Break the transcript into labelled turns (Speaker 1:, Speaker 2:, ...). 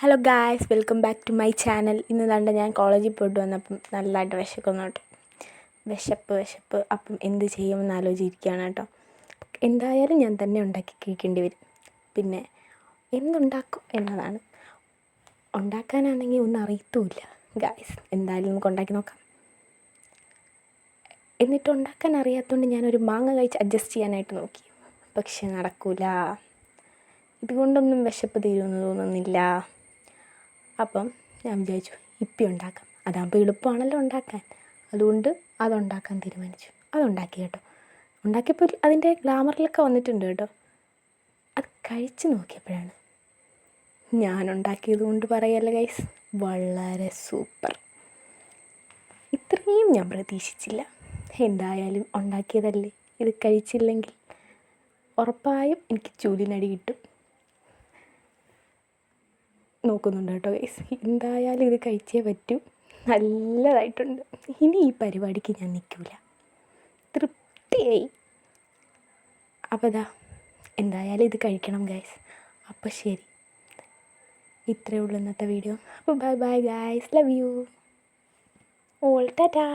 Speaker 1: Hello guys, welcome back to my channel. ഇന്ന് കണ്ട് ഞാൻ കോളേജിൽ പോയിട്ട് വന്നപ്പം നല്ലതായിട്ട് വിശക്കുന്നു കേട്ടോ. വിശപ്പ് അപ്പം എന്ത് ചെയ്യുമെന്ന് ആലോചിച്ചിരിക്കുകയാണ് കേട്ടോ. എന്തായാലും ഞാൻ തന്നെ ഉണ്ടാക്കി കഴിക്കേണ്ടി വരും. പിന്നെ എന്തുണ്ടാക്കും എന്നതാണ്. ഉണ്ടാക്കാനാണെങ്കിൽ ഒന്നും അറിയത്തുമില്ല ഗായ്സ്. എന്തായാലും നമുക്ക് ഉണ്ടാക്കി നോക്കാം. എന്നിട്ട് ഉണ്ടാക്കാൻ അറിയാത്തതുകൊണ്ട് ഞാനൊരു മാങ്ങ കഴിച്ച് അഡ്ജസ്റ്റ് ചെയ്യാനായിട്ട് നോക്കി. പക്ഷെ നടക്കില്ല. ഇതുകൊണ്ടൊന്നും വിശപ്പ് തീരുമെന്ന് തോന്നുന്നില്ല. അപ്പം ഞാൻ വിചാരിച്ചു ഇപ്പി ഉണ്ടാക്കാം. അതാകുമ്പോൾ എളുപ്പമാണല്ലോ ഉണ്ടാക്കാൻ. അതുകൊണ്ട് അതുണ്ടാക്കാൻ തീരുമാനിച്ചു. അതുണ്ടാക്കി കേട്ടോ. ഉണ്ടാക്കിയപ്പോൾ അതിൻ്റെ ഗ്ലാമറിലൊക്കെ വന്നിട്ടുണ്ട് കേട്ടോ. അത് കഴിച്ച് നോക്കിയപ്പോഴാണ്, ഞാനുണ്ടാക്കിയത് കൊണ്ട് പറയല്ല ഗൈസ്, വളരെ സൂപ്പർ. ഇത്രയും ഞാൻ പ്രതീക്ഷിച്ചില്ല. എന്തായാലും ഉണ്ടാക്കിയതല്ലേ, ഇത് കഴിച്ചില്ലെങ്കിൽ ഉറപ്പായും എനിക്ക് ചൂലിനടി കിട്ടും. നോക്കുന്നുണ്ട് കേട്ടോ ഗൈസ്. എന്തായാലും ഇത് കഴിച്ചേ പറ്റൂ. നല്ലതായിട്ടുണ്ട്. ഇനി ഈ പരിപാടിക്ക് ഞാൻ നിൽക്കില്ല. തൃപ്തിയായി. അപ്പോൾ എന്തായാലും ഇത് കഴിക്കണം ഗൈസ്. അപ്പോൾ ശരി, ഇത്രയേ ഉള്ളൂ ഇന്നത്തെ വീഡിയോ. അപ്പോൾ bye bye guys, love you all, Tata.